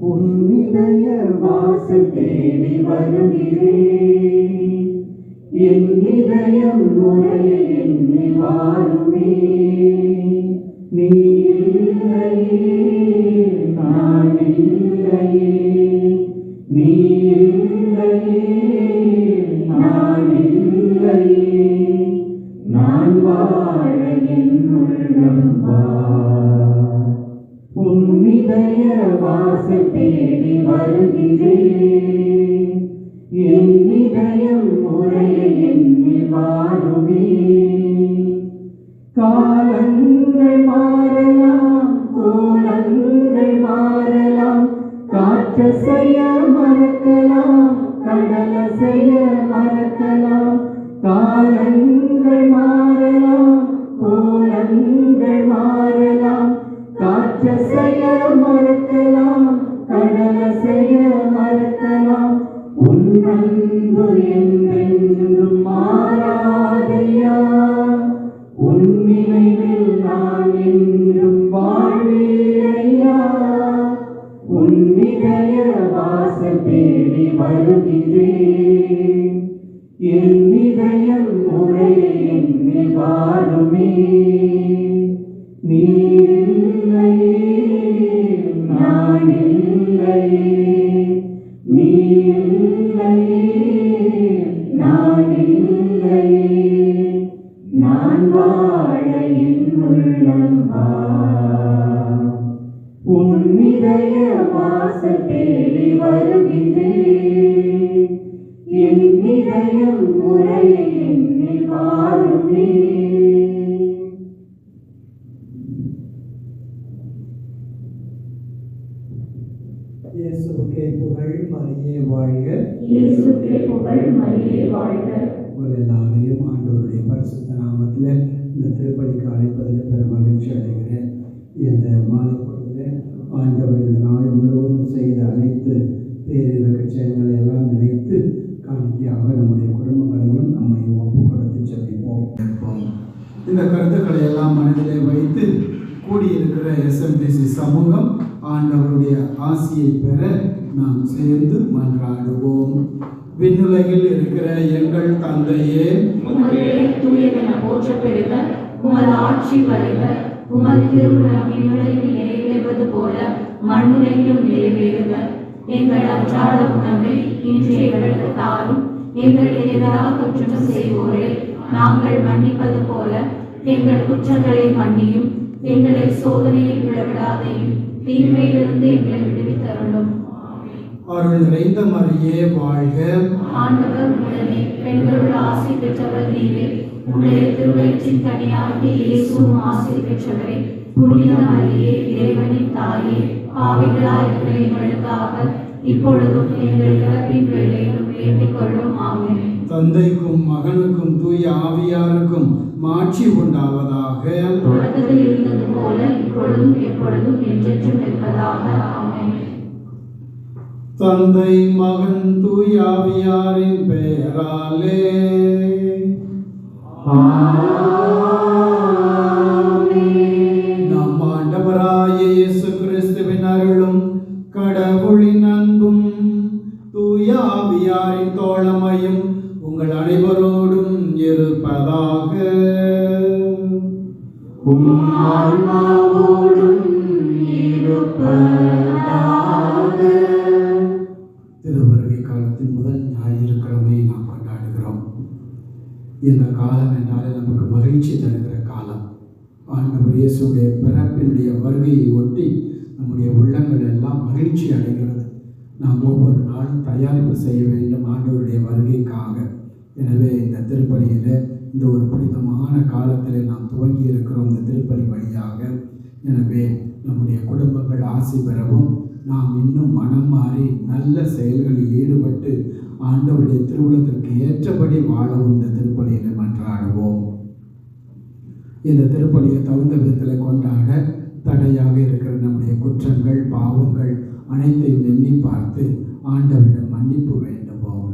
உன் இதய வாசல் தேடி வருகிறேன். என் இதயம் முறைய எண்ணி வாருமே. நீ இல்லையே நான் இல்லையே, நீ இல்லையே நான் இல்லையே, நான் வாழ என் உள்ளம் வா. உன் இதய வாசல் தேடி வருகிறேன். என் இதயம் முறைய எண்ணி வாருமே. காலங்கள் மாறலாம், கோலங்கள் மாறலாம், காற்று செய்ய மறக்கலாம், கடல செய்ய மறக்கலாம். காலங்கள் மாறலாம், கோலங்கள் மாறலாம், காற்று செய்ய மறக்கலாம், கடல செய்ய மறக்கலாம். உன் அன்பு என்றென்றும் மாறாதையா. உன் நினைவில் நான் என்றும் வாழ்வேனையா. உன் இதய வாசல் தேடி வருகிறேன். என் இதயம் முறையை எண்ணி வாருமே. நீ இல்லையே நான் இல்லையே, நீ இல்லையே நான் இல்லையே, நான் வாழ என் உள்ளம் வா. உன் இதய வாசல் தேடி வருகிறேன். என் இதயம் முறையை எண்ணி வாருமே. இயேசுவுக்கே புகழ், மரியே வாழ்க. இயேசுவுக்கே புகழ், மரியே வாழ்க. எல்லாரையும் ஆண்டவருடைய பரிசுத்த நாமத்தில் இந்த திருப்பலிக்கு அழைப்பதில் பெரும் மகிழ்ச்சி அடைகிறேன். இந்த மாலை பொழுதில் ஆண்டவர் இந்த நாள் முழுவதும் செய்த அனைத்து பேரிறக்க செயல்களை எல்லாம் நினைத்து காணிக்கையாக நம்முடைய குடும்பங்களையும் நம்மையும் ஒப்பு கொடுத்து செல்லிப்போம். இந்த கருத்துக்களை எல்லாம் மனதிலே வைத்து கூடியிருக்கிற SMTC சமூகம் ஆண்டவருடைய ஆசியை பெற நாம் சேர்ந்து மன்றாடுவோம். விண்ணுலகில் இருக்கிற எங்கள் தந்தையே, தூயதென போற்றப் பெறுக. உமது ஆட்சி வருக. உமது திருவுளம் விண்ணுலகில் நிறைவேறுவது போல மண்ணுலகிலும் நிறைவேறுக. எங்கள் அன்றாட உணவை இன்று எங்களுக்கு தாரும். எங்களுக்கு எதிராக குற்றம் செய்வோரை நாங்கள் மன்னிப்பது போல எங்கள் குற்றங்களை மன்னியும். எங்களை சோதனையில் விடவிடாதையும் தீமையிலிருந்து எங்களை விடுவித்தருளும். அருள் நிறைந்த மரியே வாழ்க. ஆண்டவர் உடனே பெண்களுள் ஆசி பெற்றவர் நீரே. உடைய திருவயிற்றின் கனியாகிய இயேசுவும் ஆசி பெற்றவரே. புனித மரியே, இறைவனின் தாயே, பாவிகளாயிருக்கிற எங்களுக்காக இப்பொழுதும் எங்கள் இறப்பின் வேளையிலும் வேண்டிக் கொள்ளும். ஆமென். தந்தைக்கும் மகனுக்கும் தூய ஆவியாருக்கும் மாட்சி உண்டாவதாக. தொடக்கத்தில் இருந்தது போல இப்பொழுதும் எப்பொழுதும் என்றென்றும் இருப்பதாக. ஆமென். தந்தை மகன் தூய ஆவியாரின் பெயராலே நம் ஆண்டவராகிய இயேசு கிறிஸ்துவின் அருளும் கடவுளின் அன்பும் தூய ஆவியாரின் தோழமையும் உங்கள் அனைவரோடும் இருப்பதாக. திருவருகை காலத்தின் முதல் ஞாயிற்றுக்கிழமையை நாம் கொண்டாடுகிறோம். இந்த காலம் என்றாலே நமக்கு மகிழ்ச்சி தருகிற காலம். ஆண்டவர் இயேசுடைய பிறப்பினுடைய வருகையை ஒட்டி நம்முடைய உள்ளங்கள் எல்லாம் மகிழ்ச்சி அடைகிறது. நாம் ஒவ்வொரு நாளும் தயாரிப்பு செய்ய வேண்டும் ஆண்டவருடைய வருகைக்காக. எனவே இந்த திருப்பலியில் இந்த ஒரு புனிதமான காலத்தில் நாம் துவங்கி இருக்கிறோம் இந்த திருப்பலி வழியாக. எனவே நம்முடைய குடும்பங்கள் ஆசி பெறவும், நாம் இன்னும் மனம் மாறி நல்ல செயல்களில் ஈடுபட்டு ஆண்டவருடைய திருவுளத்திற்கு ஏற்றபடி வாழவும் இந்த திருப்பலியில் மன்றாடுவோம். இந்த திருப்பலியை தகுந்த விதத்தில் கொண்டாட தடையாக இருக்கிற நம்முடைய குற்றங்கள், பாவங்கள் அனைத்தையும் எண்ணி பார்த்து ஆண்டவரிடம் மன்னிப்பு வேண்டுவோம்.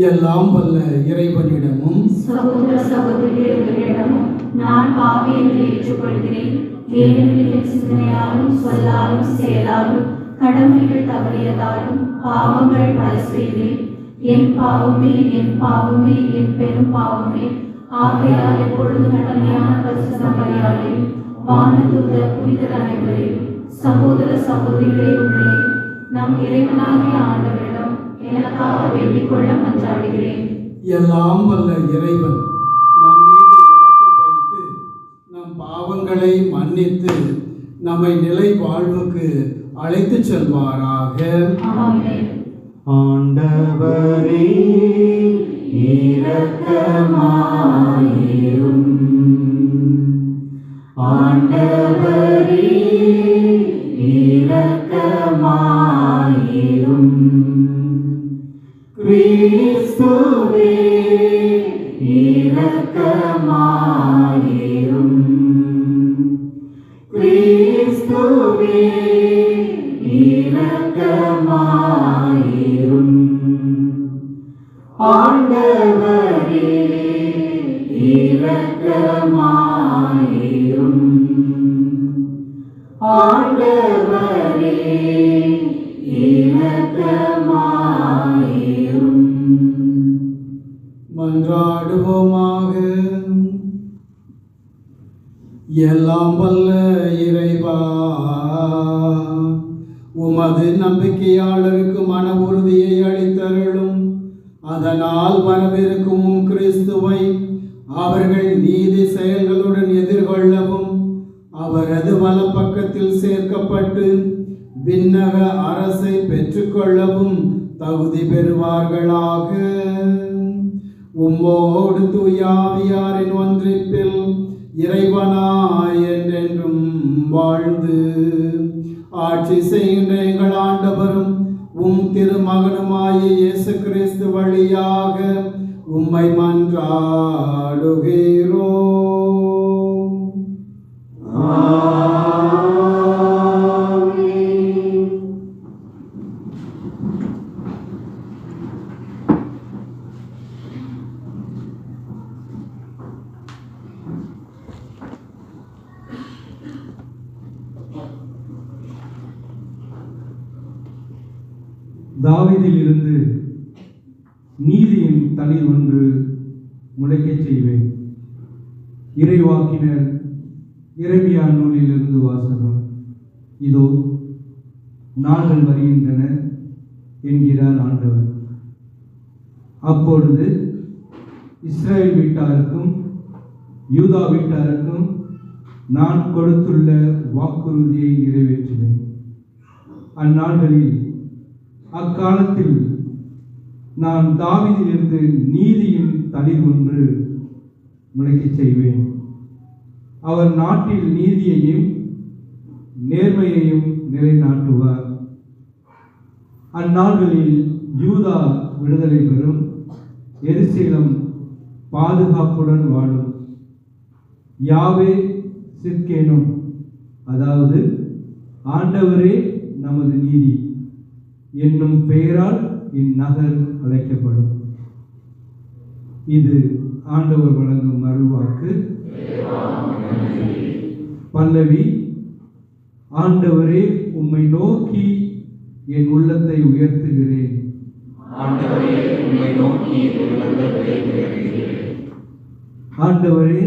எல்லாம் வல்ல இறைவனிடமும் சகோதர சகோதரிகளிடமும் நான் பாவி என்று ஏற்றுக்கொள்கிறேன். ஏனெனில் என் சிந்தனையாலும் சொல்லாலும் செயலாலும் கடமைகள் தவறியதாலும் பாவங்கள் பல செய்தேன். என் பாவமே, என் பாவமே, என் பெரும் பாவமே. ஆகையால் எப்பொழுதும் நன்மையான பரிசுத்த மரியாதையும் வானதூதர் புனிதர் அனைவரையும் சகோதர சகோதரிகளே உங்களையும் நம் இறைவனாகிய ஆண்டவரிடம் எனக்காக வேண்டிக் கொள்ள மன்றாடுகிறேன். எல்லாம் வல்ல இறைவன் நம் மீது இரக்கம் வைத்து நம் பாவங்களை மன்னித்து நம்மை நிலை வாழ்வுக்கு அழைத்து செல்வாராக. ஆமென். ஆண்டவரே இரக்கமாயிரும். ஆண்டவரே இரக்கமாயிரும். கிறிஸ்துவே இரக்கமாயிரும். கிறிஸ்துவே இரக்கமாயிரும். ஆண்டவரே இரக்கமாயிரும். ஆண்டவரே இரக்கமாயிரும். மன்றாடுவோமாக. எல்லாம் வல்ல இறைவா, உமது நம்பிக்கையாளருக்கு மன உறுதியை அளித்தருளும். அதனால் வரவிருக்கும் கிறிஸ்துவை அவர்கள் நீதி செயல்களுடன் எதிர்கொள்ளவும் அவரது வலப்பக்கத்தில் சேர்க்கப்பட்டு விண்ணக அரசை பெற்றுக்கொள்ளவும் தகுதி பெறுவார்களாக. உம்மோடு தூயாவியாரின் ஒன்றிப்பில் இறைவனாய் என்றென்றும் வாழ்ந்து ஆட்சி செய்கின்ற எங்கள் ஆண்டவரும் உம் திருமகனுமாய இயேசு கிறிஸ்து வழியாக உம்மை மன்றாடுகிறோம். தாவீதிலிருந்து நீதியின் தளிர் ஒன்று முளைக்கச் செய்வேன். இறைவாக்கினர் எரேமியா நூலிலிருந்து வாசகம். இதோ நாள்கள் வருகின்றன என்கிறார் ஆண்டவர். அப்பொழுது இஸ்ரேல் வீட்டாருக்கும் யூதா வீட்டாருக்கும் நான் கொடுத்துள்ள வாக்குறுதியை நிறைவேற்றுவேன். அந்நாள்களில் அக்காலத்தில் நான் தாவீதிலிருந்து நீதியின் தளிர் ஒன்று முளைக்கச் செய்வேன். அவர் நாட்டில் நீதியையும் நேர்மையையும் நிலைநாட்டுவார். அந்நாள்களில் யூதா விடுதலை பெறும், எருசலேம் பாதுகாப்புடன் வாழும். யாவே சிற்கேனும், அதாவது ஆண்டவரே நமது நீதி என்னும் பெயரால் இந்நகர் அழைக்கப்படும். இது ஆண்டவர் வழங்கும் அருள்வாக்கு. பல்லவி. ஆண்டவரே உம்மை நோக்கி என் உள்ளத்தை உயர்த்துகிறேன். ஆண்டவரே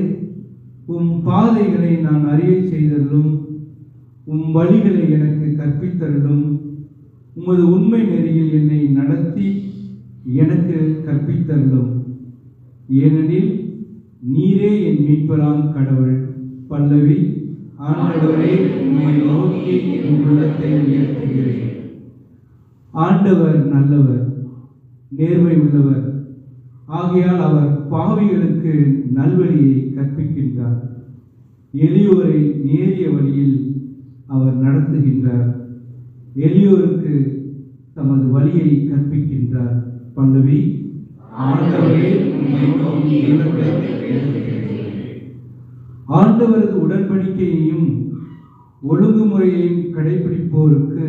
உம் பாதைகளை நான் அறிய செய்தருளும். உம் வழிகளை எனக்கு கற்பித்தருளும். உமது உண்மை நெறியில் என்னை நடத்தி எனக்கு கற்பித்தருளும். ஏனெனில் நீரே என் மீட்பராம் கடவுள். பல்லவி. ஆண்டவரே உம்மை நோக்கி என் உள்ளத்தை உயர்த்துகிறேன். ஆண்டவர் நல்லவர், நேர்மை உள்ளவர். ஆகையால் அவர் பாவிகளுக்கு நல்வழியை கற்பிக்கின்றார். எளியோரை நேரிய வழியில் அவர் நடத்துகின்றார். எளியோருக்கு தமது வழியை கற்பிக்கின்றார். பல்லவி. ஆண்டவரே உம்மை நோக்கி என் உள்ளத்தை உயர்த்துகிறேன். ஆண்டவரது உடன்படிக்கையையும் ஒழுங்குமுறையையும் கடைபிடிப்போருக்கு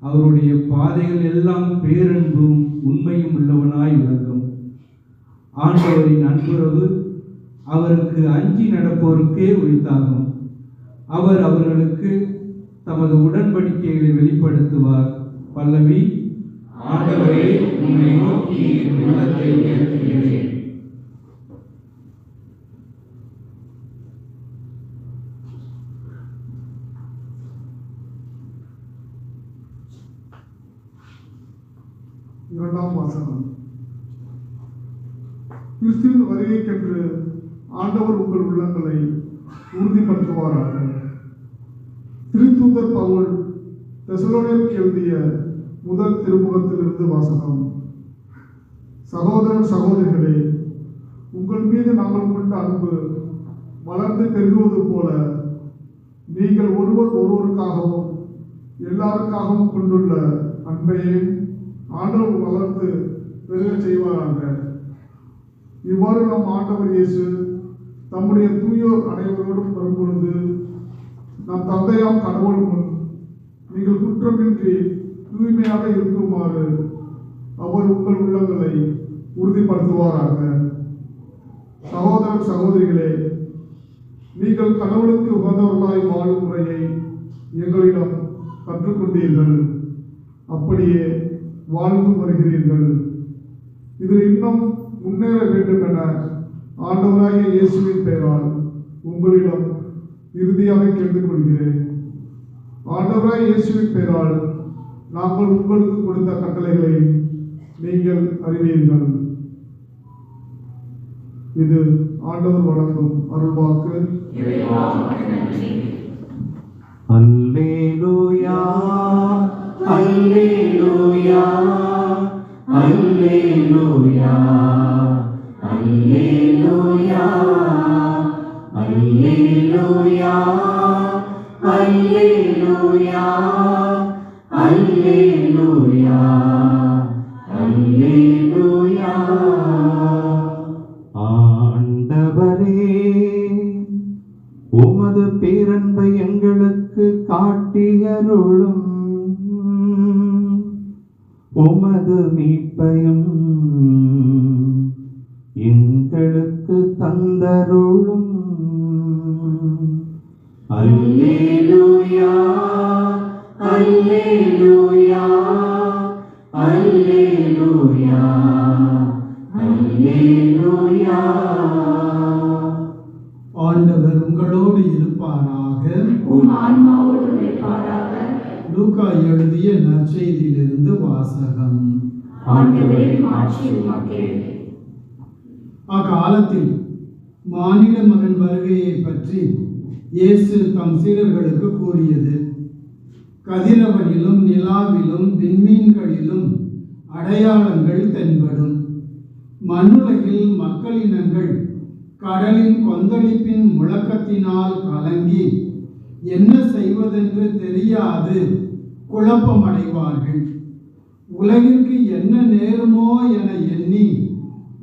அவருடைய பாதைகள் எல்லாம் பேரன்பும் உண்மையும் உள்ளவனாய் விளங்கும். ஆண்டவரின் அன்புறவு அவருக்கு அஞ்சி நடப்போருக்கே உரித்தாகும். அவர் அவர்களுக்கு தமது உடன்படிக்கைகளை வெளிப்படுத்துவார். பல்லவி. ஆண்டவரே, உம்மை நோக்கி என் உள்ளத்தை உயர்த்துகிறேன். இரண்டாம் வாசகம். கிறிஸ்துவின் வருகைக்கென்று ஆண்டவர் உங்கள் உள்ளங்களை உறுதிப்படுத்துவாராக. திருத்தூதர் பவுல் தெசலோனியருக்கு எழுதிய முதல் திருமுகத்திலிருந்து வாசகம். சகோதரர் சகோதரிகளே, உங்கள் மீது நாங்கள் கொண்ட அன்பு வளர்ந்து பெருகுவது போல நீங்கள் ஒருவர் ஒருவருக்காகவும் எல்லாருக்காகவும் கொண்டுள்ள அன்பையே ஆண்டவர் வளர்த்து பெருக செய்வாராக. இவ்வாறு நம் ஆண்டவர் இயேசு தம்முடைய தூயோர் அனைவரோடும் வரும்பொழுது நம் தந்தையாம் கடவுள் முன் நீங்கள் குற்றமின்றி தூய்மையாக இருக்குமாறு அவர் உங்கள் உள்ளங்களை உறுதிப்படுத்துவாராக. சகோதரர் சகோதரிகளே, நீங்கள் கடவுளுக்கு உகந்தவர்களாய் வாழும் முறையை எங்களிடம் கற்றுக்கொண்டீர்கள், அப்படியே வாழ்ந்து வருகிறீர்கள். இதில் இன்னும் முன்னேற வேண்டும் என ஆண்டவராகிய இயேசுவின் பெயரால் உங்களிடம் இறுதியாக கேட்டுக்கொள்கிறேன். ஆண்டவராகிய இயேசுவின் பெயரால் நாங்கள் உங்களுக்கு கொடுத்த கட்டளைகளை நீங்கள் அறிவீர்கள். இது ஆண்டவர் வழங்கும் அருள்வாக்கு. அல்லேலூயா, அல்லேலூயா, அல்லேலூயா, அல்லேலூயா, அல்லேலூயா, அல்லேலூயா, அல்லேலூயா, அல்லேலூயா. ஆண்டவரே, உமது பேரன்பை எங்களுக்கு காட்டியருளும், உமது மீட்பையும் எங்களுக்கு தந்தருளும். அல்லேலூயா, அல்லேலூயா, அல்லேலூயா, அல்லேலூயா. ஆண்டவர் உங்களோடு இருப்பாராக. உம் ஆன்மாவோடு இருப்பாராக. லூக்கா எழுதிய நற்செய்தியிலிருந்து வாசகம். ஆண்டவரே, மாட்சி உமக்கே. அக்காலத்தில் மானிட மகன் வருகையை பற்றி இயேசு தம் சீடர்களுக்கு கூறியது: கதிரவனிலும் நிலாவிலும் விண்மீன்களிலும் அடையாளங்கள் தென்படும். மண்ணுலகில் மக்களினங்கள் கடலின் கொந்தளிப்பின் முழக்கத்தினால் கலங்கி என்ன செய்வதென்று தெரியாது குழப்பமடைவார்கள். உலகிற்கு என்ன நேருமோ என எண்ணி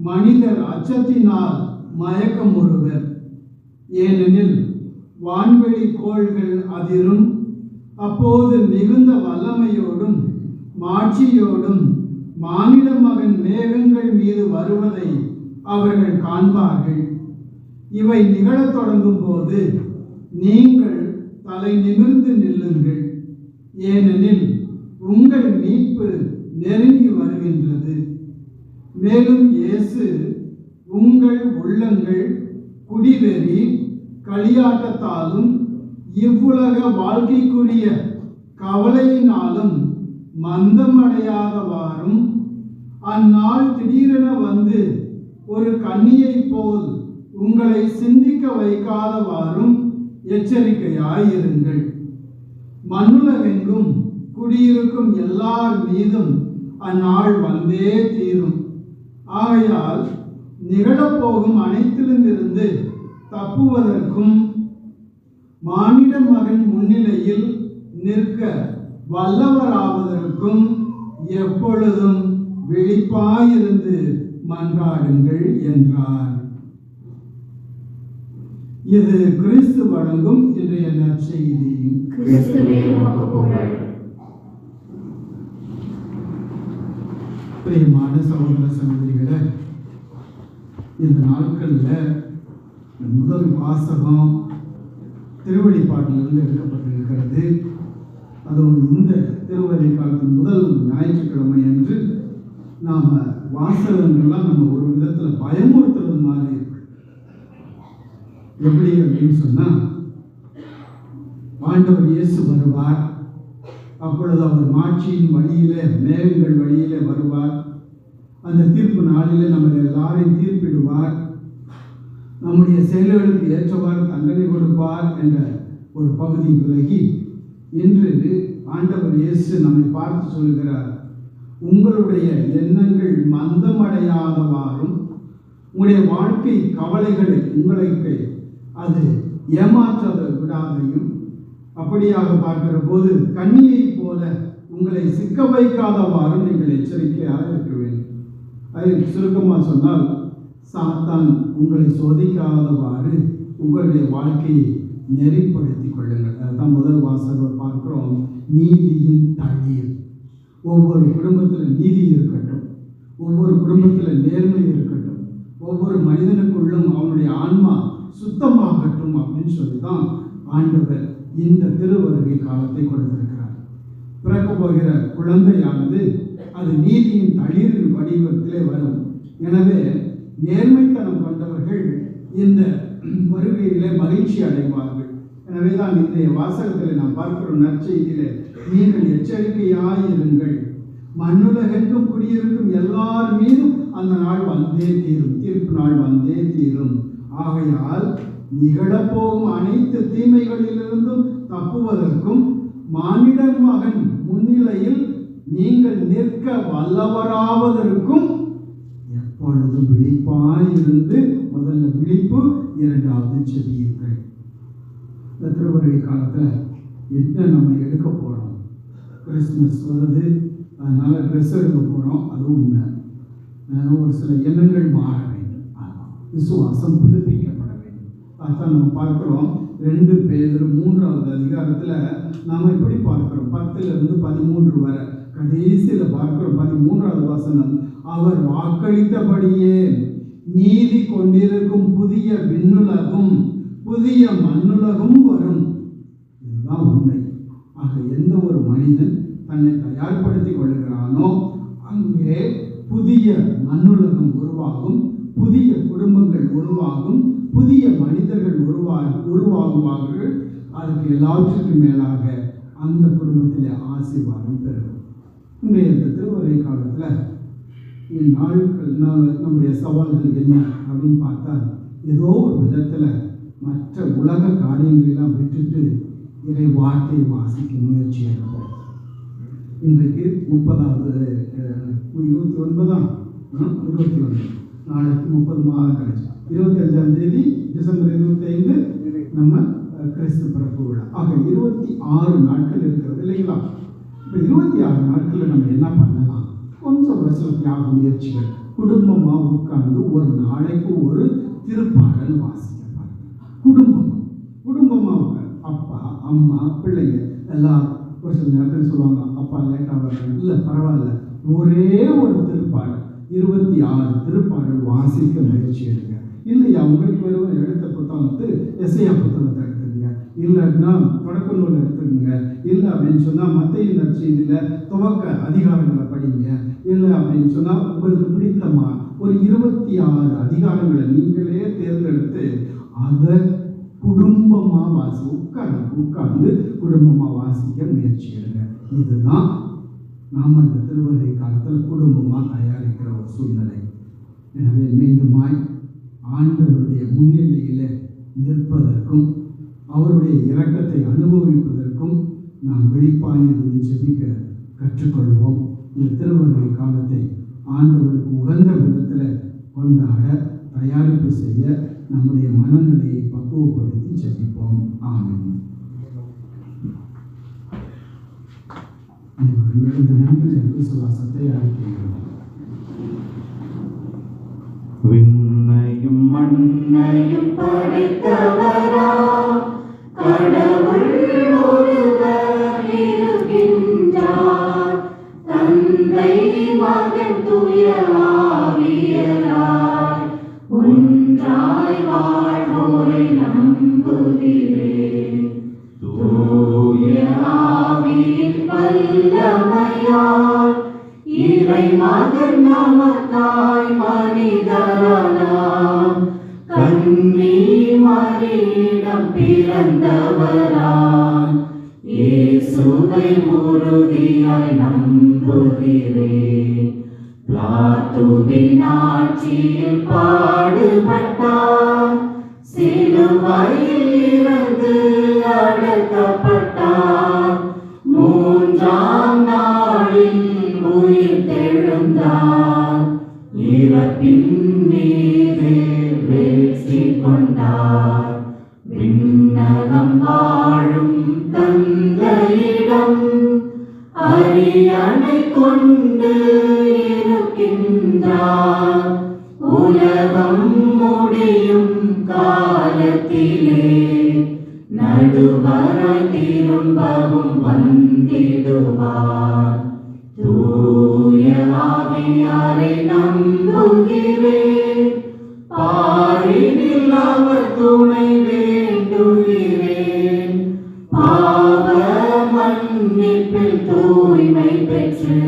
மனிதர் அச்சத்தினால் மயக்கமுறுவர். ஏனெனில் வான்வெளி கோள்கள் அதிரும். அப்போது மிகுந்த வல்லமையோடும் மாட்சியோடும் மானிட மகன் மேகங்கள் மீது வருவதை அவர்கள் காண்பார்கள். இவை நிகழத் தொடங்கும் போது நீங்கள் தலை நிமிர்ந்து நில்லுங்கள், ஏனெனில் உங்கள் மீட்பு நெருங்கி வருகின்றது. மேலும் இயேசு உங்கள் உள்ளங்கள் குடிவெறி களியாட்டத்தாலும் இவ்வுலக வாழ்க்கைக்குரிய கவலையினாலும் மந்தமடையாதவாறும் அந்நாள் திடீரென வந்து ஒரு கன்னியைப் போல் உங்களை சிந்திக்க வைக்காதவாறும் எச்சரிக்கையாயிருங்கள். மண்ணுலகெங்கும் குடியிருக்கும் எல்லார் மீதும் அந்நாள் வந்தே தீரும். ஆகையால் நிகழப்போகும் அனைத்திலும் இருந்து தப்புவதற்கும் மானிட மகன் முன்னிலையில் நிற்க வல்லவராவதற்கும் எப்பொழுதும் விழிப்பாயிருந்து மன்றாடுங்கள் என்றார். இது கிறிஸ்து வழங்கும் இன்றைய நற்செய்தி. கிறிஸ்துவே உமக்கு புகழ். பிரியமான சகோதர சகோதரிகளே, இந்த நாட்களில் முதல் வாசகம் திருவெளிப்பாட்டிலிருந்து எடுக்கப்பட்டிருக்கிறது. அதுவும் இந்த திருவருகை காலத்தின் முதல் ஞாயிற்றுக்கிழமை அன்று நாம் வாசகங்கள்லாம் நம்ம ஒரு விதத்தில் பயமுறுத்துறது மாதிரி இருக்கு. எப்படி அப்படின்னு சொன்னால், ஆண்டவர் இயேசு வருவார், அப்பொழுது அவர் மாட்சியின் வழியிலே மேகங்கள் வழியிலே வருவார், அந்த தீர்ப்பு நாளிலே நம்ம எல்லாரையும் தீர்ப்பிடுவார், நம்முடைய செயல்களுக்கு ஏற்றவாறு தண்டனை கொடுப்பார் என்ற ஒரு பகுதி விலகி இன்று ஆண்டவர் இயேசு நம்மை பார்த்து சொல்கிறார், உங்களுடைய எண்ணங்கள் மந்தமடையாதவாறும் உங்களுடைய வாழ்க்கை கவலைகளை உங்களுக்கு அது ஏமாற்றாத விடாதையும், அப்படியாக பார்க்கிற போது கண்ணியை போல உங்களை சிக்க வைக்காதவாறும் நீங்கள் எச்சரிக்கையாக இருக்க வேண்டும். அதை சுருக்கமாக சொன்னால், சாத்தான் உங்களை சோதிக்காதவாறு உங்களுடைய வாழ்க்கையை நெறிப்படுத்திக் கொள்ளுங்கள். அதுதான் முதல் வாசகம் பார்க்கிறோம், நீதியின் தண்ணீர். ஒவ்வொரு குடும்பத்தில் நீதி இருக்கட்டும், ஒவ்வொரு குடும்பத்தில் நேர்மை இருக்கட்டும், ஒவ்வொரு மனிதனுக்குள்ளும் அவனுடைய ஆன்மா சுத்தமாகட்டும் அப்படின்னு சொல்லி தான் ஆண்டவர் இந்த திருவருகை காலத்தை கொடுத்திருக்கிறார். பிறக்க போகிற குழந்தையானது அது நீதியின் தளிரின் வடிவத்திலே வரும். எனவே நேர்மைத்தனம் கொண்டவர்கள் இந்த வருகையிலே மகிழ்ச்சி அடைவார்கள். எனவே தான் இன்றைய வாசகத்தில் நாம் பார்க்கிற நற்செய்தியிலே, நீங்கள் எச்சரிக்கையாயிருங்கள், மண்ணுலகெங்கும் குடியிருக்கும் எல்லார் மீதும் அந்த நாள் வந்தே தீரும், தீர்ப்பு நாள் வந்தே தீரும். ஆகையால் நிகழப்போகும் அனைத்து தீமைகளிலிருந்தும் தப்புவதற்கும் மானிட மகன் முன்னிலையில் நீங்கள் நிற்க வல்லவராவதற்கும் எப்பொழுதும் விழிப்பாயிருந்து, முதல்ல விழிப்பு, இரண்டாவது செவியுங்கள். இந்த திருவருகை காலத்தில் என்ன நம்ம எடுக்க போகிறோம்? கிறிஸ்துமஸ் வருது, அதனால் ட்ரெஸ் எடுக்க போகிறோம், அதுவும் உண்மை. ஒரு சில எண்ணங்கள் மாற வேண்டும், விசுவாசம் புதுப்பிக்கப்பட வேண்டும். அதான் நம்ம பார்க்குறோம் 2 பேதுரு 3வது அதிகாரத்தில் நாம் இப்படி பார்க்கிறோம், 10லிருந்து 13 வரை கடைசியில் பார்க்கிறோம் 13வது வசனம், அவர் வாக்களித்தபடியே நீதி கொண்டிருக்கும் புதிய விண்ணுலகும் புதிய மண்ணுலகும் வரும். இதுதான் உண்மை. ஆக எந்த ஒரு மனிதன் தன்னை தயார்படுத்திக் கொள்கிறானோ அங்கே புதிய மண்ணுலகம் உருவாகும், புதிய குடும்பங்கள் உருவாகும், புதிய மனிதர்கள் உருவாகுவார்கள். அதுக்கு எல்லாவற்றுக்கும் மேலாக அந்த குடும்பத்தில் ஆசீர்வாதம் பெறும். இன்றைய திருவருகை காலத்தில் நம்முடைய சவால்கள் என்ன அப்படின்னு பார்த்தால், ஏதோ ஒரு விதத்தில் மற்ற உலக காரியங்களெல்லாம் விட்டுட்டு இறை வார்த்தையை வாசிக்க முயற்சி எடுப்போம். இன்றைக்கு 30வது 29 நாளைக்கு 30 மாதம் கழிச்சு 25ஆம் தேதி டிசம்பர் 25 நம்ம கிறிஸ்து பிறப்பு விழா. ஆக 26 நாட்கள் இருக்கிறது இல்லைங்களா? இப்போ 26 நாட்களில் நம்ம என்ன பண்ணலாம்? கொஞ்சம் சில தியாக முயற்சிகள். குடும்பமாக உட்கார்ந்து ஒரு நாளைக்கு ஒரு திருப்பாடல் வாசிக்க பாருங்க. குடும்பமாக அப்பா அம்மா பிள்ளைங்க எல்லாரும் ஒரு சில நேரத்தில் சொல்லுவாங்க, அப்பா லேட்டாக வர்றாங்க, இல்லை பரவாயில்ல, ஒரே ஒரு திருப்பாடல் 26 திருப்பாடல் வாசிக்க முயற்சி எடுங்க. இல்லையா உங்களுக்கு வெறும் எடுத்த புத்தகத்து எஸ்ஐயா புத்தகத்தை எடுத்துக்கங்க, இல்லைன்னா தொடக்க நூல் எடுத்துக்கோங்க, இல்லை அப்படின்னு சொன்னால் மத்தேயு நற்செய்தியில் துவக்க அதிகாரங்களை படிங்க, இல்லை அப்படின்னு சொன்னால் உங்களுக்கு பிடித்தமா ஒரு 26 அதிகாரங்களை நீங்களே தேர்ந்தெடுத்து அதை குடும்பமாக உட்கார்ந்து குடும்பமாக வாசிக்க முயற்சி எடுங்க. இதுதான் நாம் இந்த திருவருகை காலத்தில் குடும்பமாக தயாரிக்கிற ஒரு சூழ்நிலை. எனவே மீண்டுமாய் ஆண்டவருடைய முன்னிலையில் நிற்பதற்கும் அவருடைய இரக்கத்தை அனுபவிப்பதற்கும் நாம் விழிப்பாயிருந்து ஜெபிக்க கற்றுக்கொள்வோம். இந்த திருவருகை காலத்தை ஆண்டவருக்கு உகந்த விதத்தில் கொண்டாட தயாரிப்பு செய்ய நம்முடைய மனநிலையை பக்குவப்படுத்தி ஜெபிப்போம். ஆமென். இந்த நன்றி விசுவாசத்தை அழைக்கிறோம். விண்ணையும் மண்ணையும் படைத்தவரா கடவுள் ஒருவர் இருக்கின்றார், தந்தை மகன் தூய ஆவியராய் ஒன்றாய் வாழ்வோர் கன்னி மரியிடம் பிறந்தவராய் இயேசுவை உறுதியாய் நம்புகிறேன். பிலாத்துவின் ஆட்சியில் பாடுபட்டார், சிலுவையில் இறந்து அடக்கப்பட்டார், மூன்றாம் நாளில் உயிர்த்தெழுந்தார், இறப்பின் மீது வெற்றி கொண்டார். விண்ணகம் வாழும் தந்தையிடம் அரியணை கொண்டு இருக்கின்றார், உலகம் முடியும் காலத்திலே நடுவராய் திரும்பவும் வந்திடுவார். தூய ஆவியாரை நம்புகிறேன், பாரினில் அவர் துணை வேண்டுகிறேன், பாவ மன்னிப்பில் தூய்மை பெற்று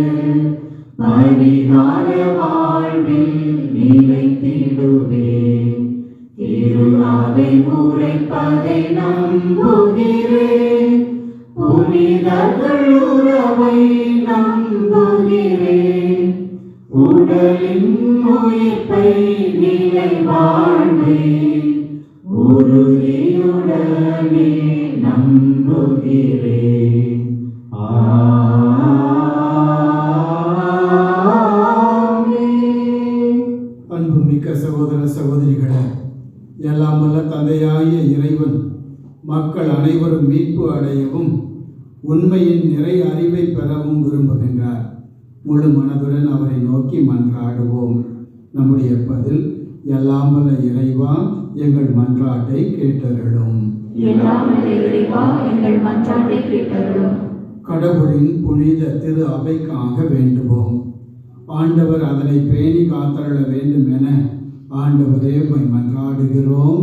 பரிகார வாழ்வில் நிலைத்திடுவேன். திருநாவை உரைப்பதை நம்புகிறேன், புனிதர்கள் உறவை நம்புகிறேன், உடலின் உயிர்ப்பை நிலை வாழ்வை உறுதியுடனே நம்புகிறேன். ஆமென். அன்புமிக்க சகோதர சகோதரிகளே, எல்லாம் வல்ல தந்தையாகிய இறைவன் மக்கள் அனைவரும் மீட்பு அடையவும் உண்மையின் நிறை அறிவை பெறவும் விரும்புகின்றார். முழு மனதுடன் அவரை நோக்கி மன்றாடுவோம். நம்முடைய பதில்: எல்லாம் வல்ல இறைவா, எங்கள் மன்றாட்டை கேட்டருளும். கடவுளின் புனித திரு அவைக்காக வேண்டுவோம். ஆண்டவர் அதனை பேணி காத்தருள வேண்டும் என ஆண்டவரே உம்மை மன்றாடுகிறோம்.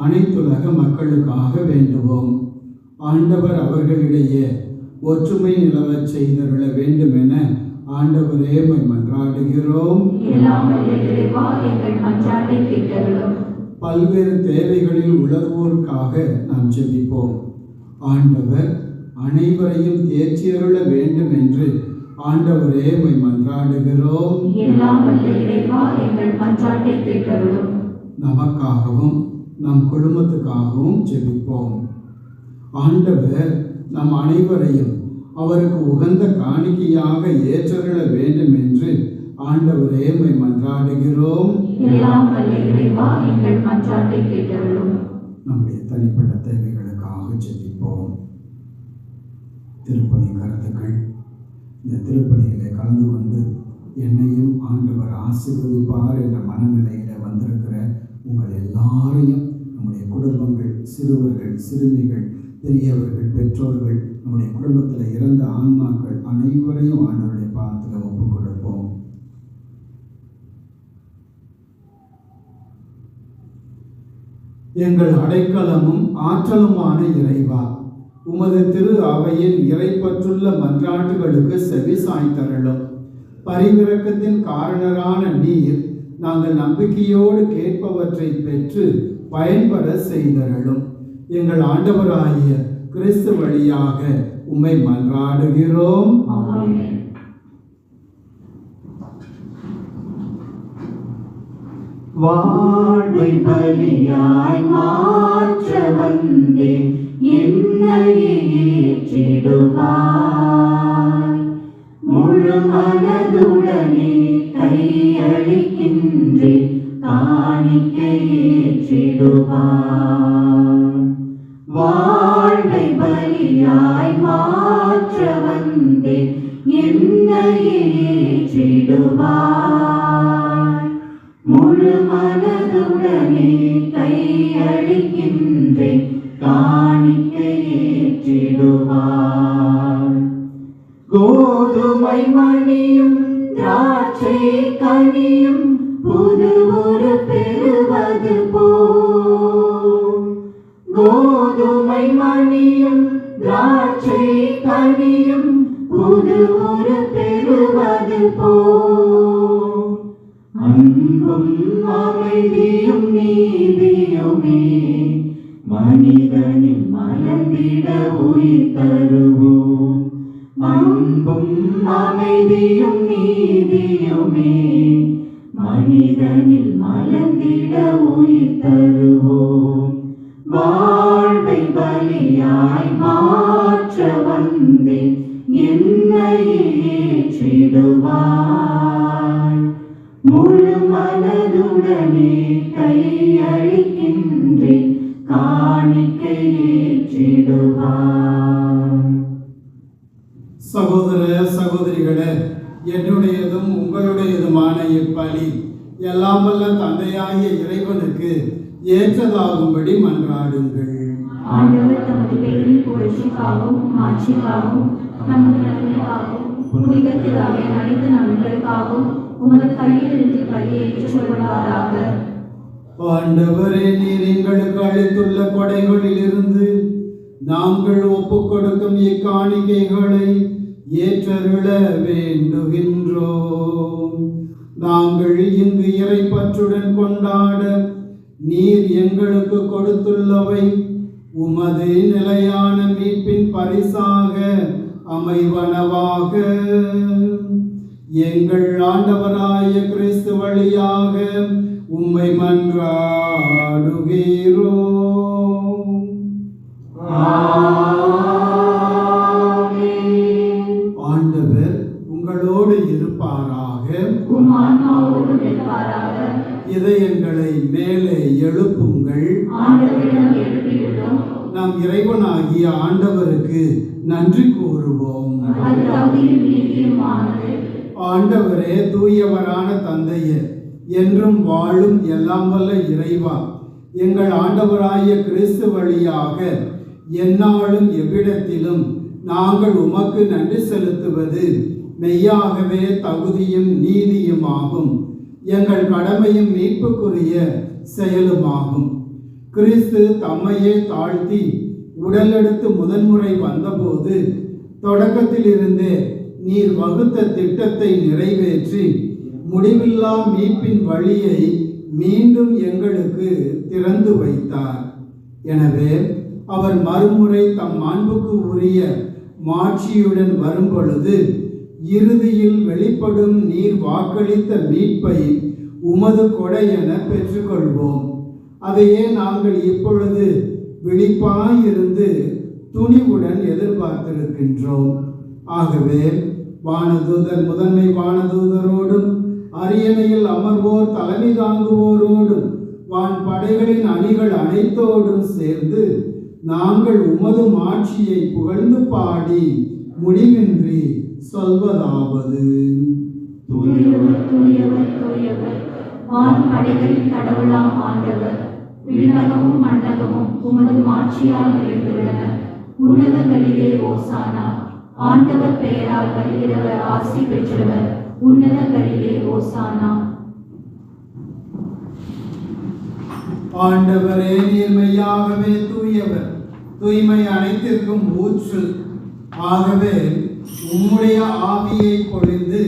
அனைத்துலக மக்களுக்காக வேண்டுவோம். ஆண்டவர் அவர்களிடையே ஒற்றுமை நிலவச் செய்தருள வேண்டும் என ஆண்டவரே உம்மை மன்றாடுகிறோம். பல்வேறு தேவைகளில் உலர்வோருக்காக நாம் ஜெபிப்போம். ஆண்டவர் அனைவரையும் தேர்ச்சியருள வேண்டும் என்று ஆண்டவரே உம்மை மன்றாடுகிறோம். நமக்காகவும் நம் குடும்பத்துக்காகவும் ஜெபிப்போம். ஆண்டவர் நம் அனைவரையும் அவருக்கு உகந்த காணிக்கையாக ஏற்றருள வேண்டும் என்று ஆண்டவரே உம்மை மன்றாடுகிறோம். நம்முடைய தனிப்பட்ட தேவைகளுக்காக ஜெபிப்போம். திருப்பலி கருத்துக்கள். இந்த திருப்பலியிலே கலந்து கொண்டு என்னையும் ஆண்டவர் ஆசீர்வதிப்பார் என்ற மனநிலையில் வந்திருக்கிற உங்கள் எல்லாரையும், நம்முடைய குடும்பங்கள், சிறுவர்கள், சிறுமிகள், பெரியவர்கள், பெற்றோர்கள், நம்முடைய குடும்பத்தில் இறந்த ஆன்மாக்கள் அனைவரையும் ஆண்டவருடைய பாதத்தில் ஒப்புக் கொடுப்போம். எங்கள் அடைக்கலமும் ஆற்றலுமான இறைவா, உமது திரு அவையின் இறைப்பற்றுள்ள மன்றாட்டுகளுக்கு செவி சாய்த்தருளும். பரிவிரக்கத்தின் காரணரான நீர் நாங்கள் நம்பிக்கையோடு கேட்பவற்றை பெற்று பயன்பட செய்தருளும். எங்கள் ஆண்டவராகிய கிறிஸ்து வழியாக உம்மை மன்றாடுகிறோம். வாழ்வை பலியாய் மாற்ற வந்தேன், என்னையே ஏற்றிடுவாய். முழு மனதுடனே கையளிக்கின்றேன், காணிக்கை ஏற்றிடுவாய். வாழ்வை பலியாய் மாற்ற வந்தேன், என்னையே ஏற்றிடுவாய். முழு மனதுடனே கையளிக்கின்றேன், காணிக்கை ஏற்றிடுவாய். கோதுமை மணியும் திராட்சை கனியும் புது ஒரு பெறுவது போல், கோதுமை மணியும் திராட்சை கனியும் புது ஒரு பெறுவது போல், அன்பும் அமைதியும் நீதியுமே மனிதனில் மலர்ந்திட உயிர் தருவோம். அன்பும் அமைதியும் நீதியுமே மனிதனில் மலர்ந்திட உயிர் தருவோம். வாழ்வை பலியாய் மாற்ற வந்தேன் என்னை ஏற்றிடுவாய். முழு மனதுடனே கையளிக்கின்றேன் காணிக்கை ஏற்றிடுவாய். சகோதர சகோதரிகளே, என்னுடையதும் உங்களுடையதுமான இப்பலி எல்லாம் வல்ல தந்தையாகிய இறைவனுக்கு ஏற்றதாகும்படி மன்றாடுங்கள். ஆண்டவர் தமது பெயரின் புகழ்ச்சிக்காகவும் மாட்சிக்காகவும் நமது நன்மைக்காகவும் புனிதத்திலாகிய அனைத்து நன்மைகளுக்காகவும் உமது கையிலிருந்து பலியை ஏற்றுக்கொள்வாராக. ஆண்டவரே, நீர் எங்களுக்கு அளித்துள்ள கொடைகளிலிருந்து நாங்கள் ஒப்புக் கொடுக்கும் இக்காணிக்கைகளை ஏற்றருள வேண்டுகின்றோம். நாங்கள் இங்கு இறைப்பற்றுடன் கொண்டாட நீர் எங்களுக்கு கொடுத்துள்ளவை உமது நிலையான மீட்பின் பரிசாக அமைவனவாக. எங்கள் ஆண்டவராய கிறிஸ்து வழியாக உம்மை மன்றாடுகிறோம். ஆண்டவர் உங்களோடு இருப்பாராக. உம் ஆன்மாவோடு இருப்பாராக. இதயங்களை மேலே எழுப்புங்கள். ஆண்டவரிடம் எழுப்பியுள்ளோம். நாம் இறைவனாகிய ஆண்டவருக்கு நன்றி கூறுவோம். அது தகுதியும் நீதியுமானது. ஆண்டவரே, தூயவரான தந்தையே, என்றும் வாழும் எல்லாம் வல்ல இறைவா, எங்கள் ஆண்டவராய கிறிஸ்து வழியாக எந்நாளும் எவ்விடத்திலும் நாங்கள் உமக்கு நன்றி செலுத்துவது மெய்யாகவே தகுதியும் நீதியுமாகும். எங்கள் கடமையும் மீட்புக்குரிய செயலுமாகும். கிறிஸ்து தம்மையே தாழ்த்தி உடலெடுத்து முதன்முறை வந்தபோது தொடக்கத்திலிருந்தே நீர் வகுத்த திட்டத்தை நிறைவேற்றி முடிவில்லா மீட்பின் வழியை மீண்டும் எங்களுக்கு திறந்து வைத்தார். எனவே அவர் மறுமுறை தம் மாண்புக்கு உரிய மாட்சியுடன் வரும்பொழுது இறுதியில் வெளிப்படும் நீர் வாக்களித்த மீட்பை உமது கொடை என பெற்றுக்கொள்வோம். அதையே நாங்கள் இப்பொழுது விழிப்பாயிருந்து துணிவுடன் எதிர்பார்த்திருக்கின்றோம். ஆகவே வானதூதர் முதன்மை வானதூதரோடும் அரியணையில் அமர்வோர் தலைமை தாங்குவோரோடும் வான் படைகளின் அணிகள் அனைத்தோடும் சேர்ந்து நாங்கள் உமது மாட்சியை புகழ்ந்து பாடி முடிவின்றி சொல்வதாவது: தூயவர், தூயவர், தூயவர், வான் படைகளின் கடவுளாம் ஆண்டவர். விண்ணகமும் மண்டகமும் உமது மாட்சியால் நிறைந்துள்ளன. உன்னதங்களிலே ஓசானா. ஆண்டவர் பெயரால் வருகிறவர் ஆசி பெற்றவர். உன்னதங்களிலே ஓசானா. ஆண்டவரே, நீர் மெய்யாகவே தூயவர், தூய்மை அனைத்திற்கும் ஊற்று. ஆகவே உம்முடைய ஆவியை பொழிந்து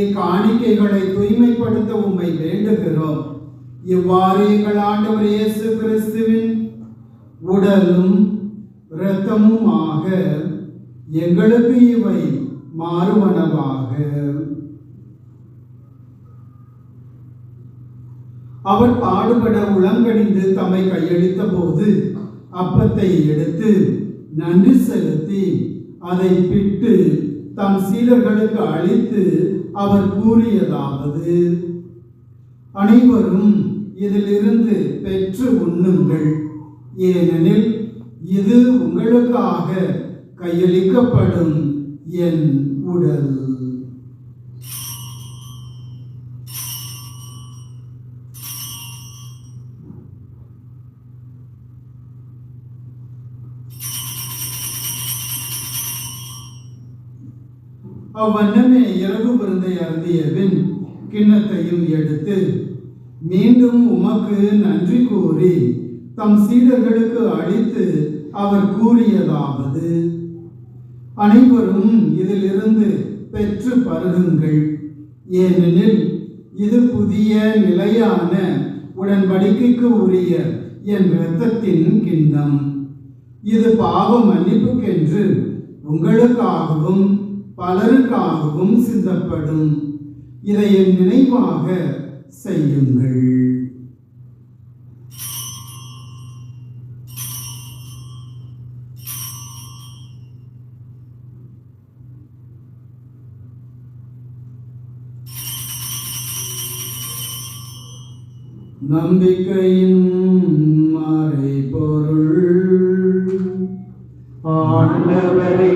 இக்காணிக்கைகளை தூய்மைப்படுத்த உம்மை வேண்டுகிறோம். இவ்வாறு எங்கள் ஆண்டவர் இயேசு கிறிஸ்துவின் உடலும் இரத்தமுமாக எங்களுக்கு இவை மாறுவனவாக. அவர் பாடுபட உளங்கணிந்து தம்மை கையளித்த போது அப்பத்தை எடுத்து நன்றி செலுத்தி அதை பிட்டு தம் சீடர்களுக்கு அளித்து அவர் கூறியதாவது: அனைவரும் இதிலிருந்து பெற்று உண்ணுங்கள், ஏனெனில் இது உங்களுக்காக கையளிக்கப்படும் என் உடல். அவ்வண்ணமே இரவு விருந்தை அருந்திய பின் கிண்ணத்தையும் எடுத்து மீண்டும் உமக்கு நன்றி கூறி தம் சீடர்களுக்கு அளித்து அவர் கூறியதாவது: அனைவரும் இதிலிருந்து பெற்று பருகுங்கள், ஏனெனில் இது புதிய நிலையான உடன்படிக்கைக்கு உரிய என் இரத்தத்தின் கிண்ணம். இது பாவ மன்னிப்புக்கென்று உங்களுக்காகவும் பலருக்காகவும் சிந்தப்படும். இதை என் நினைவாக செய்யுங்கள். நம்பிக்கையின் மறைபொருள். ஆண்டவரே,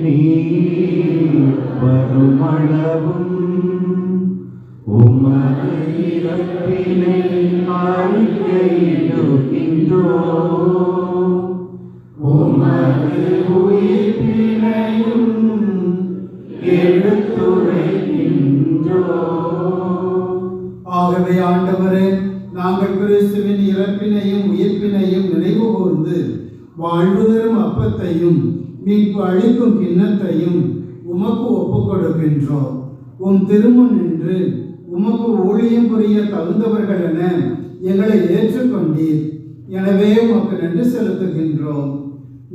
நீர் வருமளவும் உமது இறப்பினை அறிக்கையிடுகின்றோம், உமது உயிர்ப்பினையும் எடுத்துரைக்கின்றோம். ஆகவே ஆண்டவரே, நாங்கள் கிறிஸ்துவின் இறப்பினையும் உயிர்ப்பினையும் நினைவு கூர்ந்து வாழ்வு தரும் அப்பத்தையும் மீட்பு அளிக்கும் கிண்ணத்தையும் உமக்கு ஒப்புக் கொடுக்கின்றோம். உம் திருமுன் நின்று உமக்கு ஊழியம் புரிய தகுந்தவர்கள் என எங்களை ஏற்றுக்கொண்டீர். எனவே உமக்கு நன்றி செலுத்துகின்றோம்.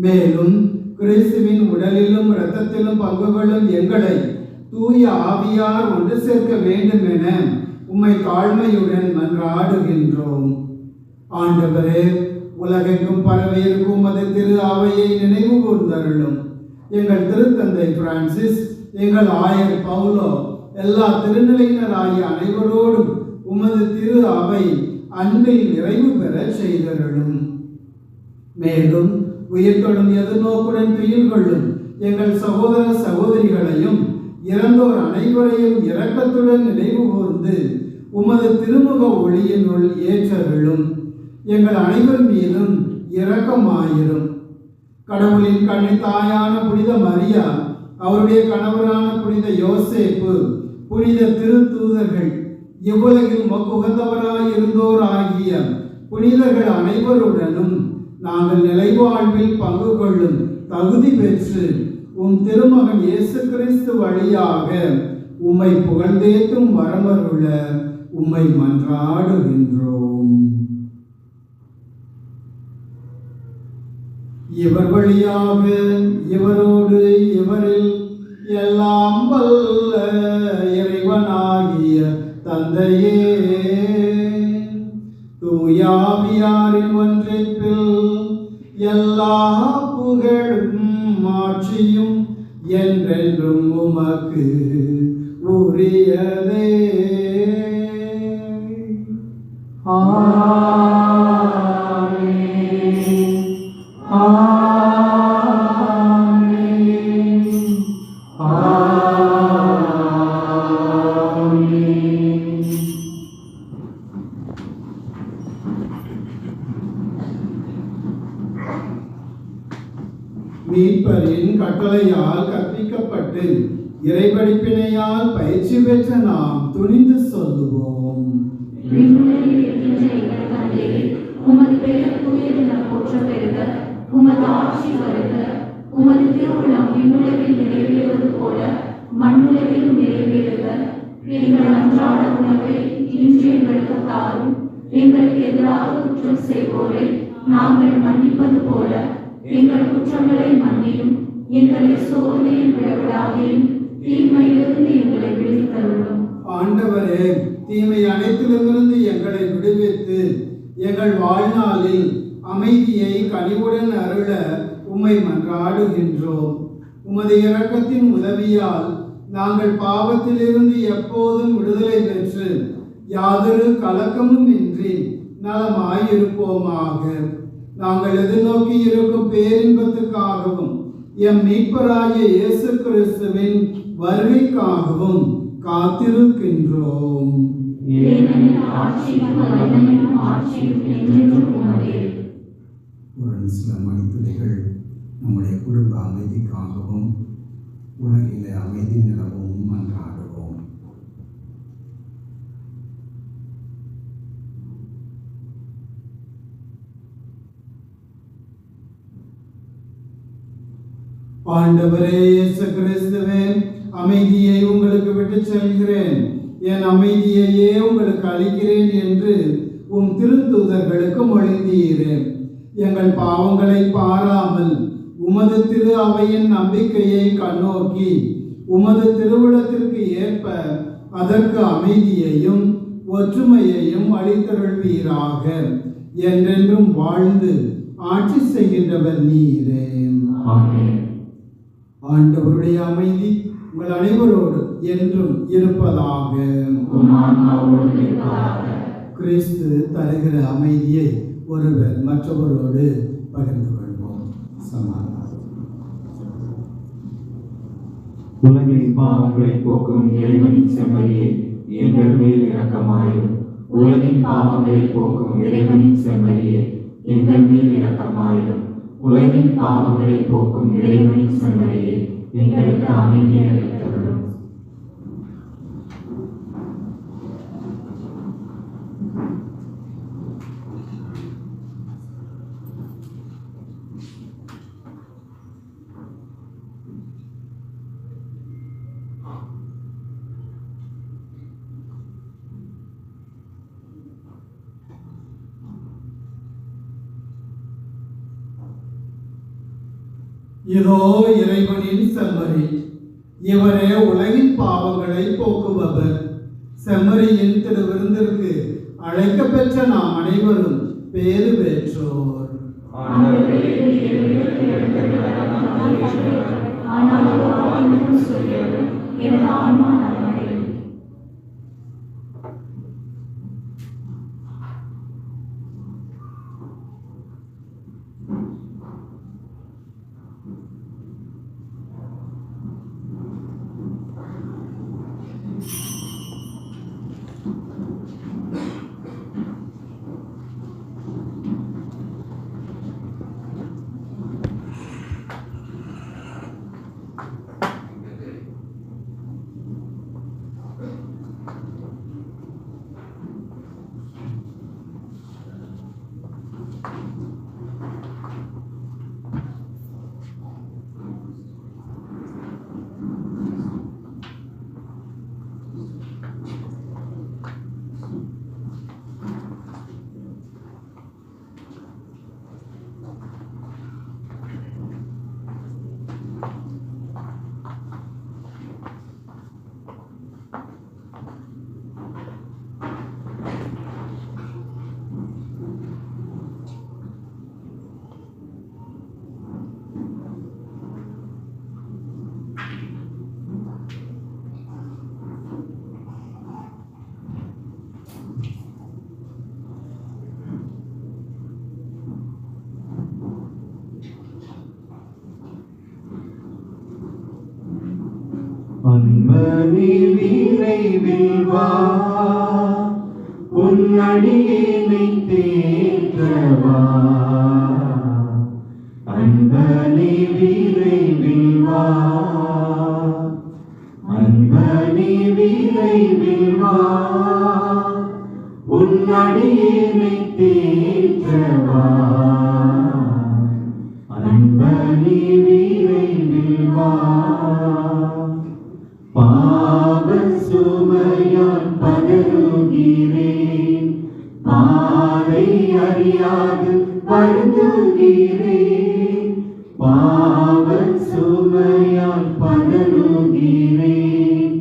மேலும் கிறிஸ்துவின் உடலிலும் இரத்தத்திலும் பங்கு கொள்ளும் எங்களை தூய ஆவியார் ஒன்று சேர்க்க வேண்டும் என உம்மை தாழ்மையுடன் மன்றாடுகின்றோம். ஆண்டவரே, உலகெங்கும் பரவியிருக்கும் அது திரு அவையை நினைவு கூர்ந்தருளும். எங்கள் திருத்தந்தை பிரான்சிஸ், எங்கள் ஆயர் பவுலோ, எல்லா திருநிலையினர் ஆகிய அனைவரோடும் உமது திரு அவை அன்பில் நிறைவு பெற செய்தருளும். மேலும் உயிர்த்தொழும் எதிர்நோக்குடன் துயில் கொள்ளும் எங்கள் சகோதர சகோதரிகளையும் இறந்தோர் அனைவரையும் இரக்கத்துடன் நினைவு கூர்ந்து உமது திருமுக ஒளியினுள் ஏற்றருளும். எங்கள் அனைவர் மீதும் இரக்கமாயிரும். கடவுளின் கண்ணி தாயான புனித மரியா, அவருடைய கணவரான புனித யோசேப்பு, புனித திருத்தூதர்கள், இவ்வுலகில் உகந்தவராய் இருந்தோர் ஆகிய புனிதர்கள் அனைவருடனும் நாங்கள் நிலைவாழ்வில் பங்கு கொள்ளும் தகுதி பெற்று உம் திருமகன் இயேசு கிறிஸ்து வழியாக உம்மை புகழ்ந்தேத்தும் வரமருள உம்மை மன்றாடுகின்றோம். இவர் வழியாக இவரோடு இவரில் எல்லாம் வல்ல இறைவனாகிய தந்தையே, தூயாவியாரின் ஒன்றிப்பில் எல்லா புகழும் ஆட்சியும் என்றென்றும் உமக்கு உரியதே. மீட்பரின் கட்டளையால் கற்பிக்கப்பட்டு இறைபடிப்பினையால் பயிற்சி பெற்ற நாம் துணிந்து சொல்லுவோம். உமது பெயர் தூயதென போற்ற பெறுக. உமது ஆட்சி வருக. உமது திருவுளம் விண்ணுலகில் நிறைவேறுவது போல மண்ணுலகிலும் நிறைவேறுக. எங்கள் அன்றாட உணவை இன்று எங்களுக்கு தாரும். எங்களுக்கு எதிராக குற்றம் செய்வோரை நாங்கள் மன்னிப்பது போல எங்கள் குற்றங்களை மன்னியும். எங்களை சோதனையில் விடவிடாதேயும், தீமையிலிருந்து எங்களை விடுவித்தருளும். ஆண்டவரே, தீமை அனைத்திலுமிருந்து எங்களை விடுவித்து எங்கள் வாழ்நாளில் அமைதியை கனிவுடன் அருள உம்மை மன்றாடுகின்றோம். உமது இரக்கத்தின் உதவியால் நாங்கள் பாவத்திலிருந்து எப்போதும் விடுதலை பெற்று யாதொரு கலக்கமும் இன்றி நலமாயிருப்போமாக. நாங்கள் எதிர்நோக்கி இருக்கும் பேரின்பத்துக்காகவும் எம் மீட்பராகிய இயேசு கிறிஸ்துவின் வருகைக்காகவும் காத்திருக்கின்றோம். ஒரு சில மணித்துளிகள் நம்முடைய குடும்ப அமைதிக்காகவும் உலகிலே அமைதி நிலவும் மன்றாடுவோம். ஆண்டவரே இயேசு கிறிஸ்துவே, அமைதியை உங்களுக்கு விட்டு செல்கிறேன், என் அமைதியையே உங்களுக்கு அளிக்கிறேன் என்று உம் திருத்தூதர்களுக்கு மொழிந்தீரே. எங்கள் பாவங்களை பாராமல் உமது திரு அவையின் நம்பிக்கையை கண்ணோக்கி உமது திருவுளத்திற்கு ஏற்ப அதற்கு அமைதியையும் ஒற்றுமையையும் அளித்தருள்வீராக. என்றென்றும் வாழ்ந்து ஆட்சி செய்கின்றவர் நீரே. ஆண்டவருடைய அமைதி உங்கள் அனைவரோடு என்றும் இருப்பதாக. கிறிஸ்து தருகிற அமைதியை ஒருவர் மற்றவரோடு பகிர்ந்து கொள்வோம். சமாதானம். உலகின் பாவங்களை போக்கும் இறைவனின் செம்மறியே, எங்கள் மேல் இரக்கமாயிரும். உலகின் பாவங்களை போக்கும் இறைவனின் செம்மறியே, எங்கள் மேல் இரக்கமாயிரும். உலகின் பாவங்களை போக்கும் இறைவனின் செம்மறியே, எங்களுக்கு அமைதியை அளித்தருளும். இதோ இறைவனின் செம்மறி, இவரே உலகின் பாவங்களை போக்குபவர். செம்மறியின் திருவிருந்திற்கு அழைக்க பெற்ற நாம் அனைவரும் பேறு பெற்றோர். அன்பனி விரைவில் வா, உன்னடியேனை தேற்றவா. அன்பனி விரைவில் வா, அன்பனி விரைவில் வா, உன்னடியேனை தேற்றவா. அன்பனி விரைவில் வா. பாவ சுமையால் பதறுகிறேன், பாதை அறியாது வருந்துகிறேன். பாவ சுமையால் பதறுகிறேன்,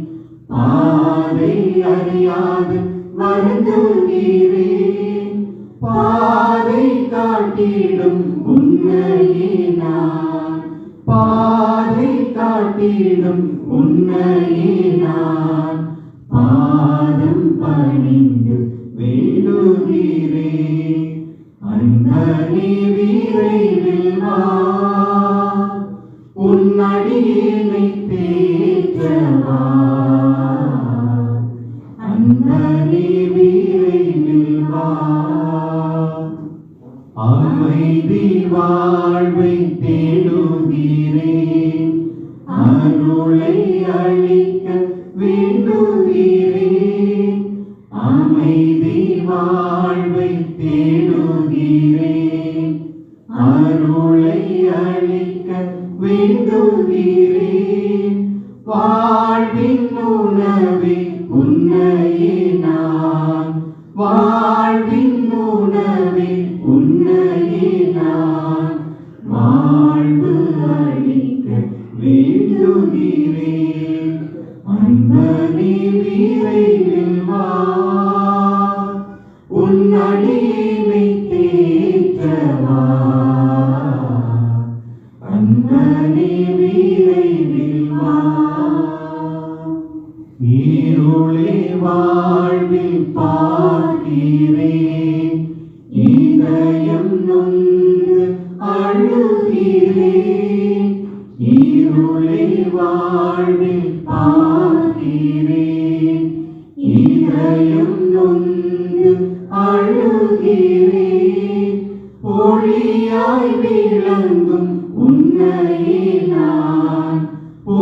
பாதை அறியாது வருந்துகிறேன். பாதை காட்டிடும் உன்னையே நான், பாதை காட்டிடும் உன்னையே நான் பாதம் பணிந்து வேண்டுகிறேன். அன்பனே விரைவில் வா, உன் அடியேனை தேற்றவா. அன்பனே விரைவில் வா. அமைதி வாழ்வை தேடுகிறேன், அருளை அளிக்க வேண்டுகிறேன். அமைதி வாழ்வை தேடுகிறேன், அருளை அளிக்க வேண்டுகிறேன். வாழ்வின் உணவை உன்னை பார்க்கிறேன், இதயம் நொந்து அழுகிறேன், இருளை வாழ்வில் பார்க்கிறேன், இதயம் நொந்து அழுகிறேன், ஒளியாய் விளங்கும் உன்னையே நான்,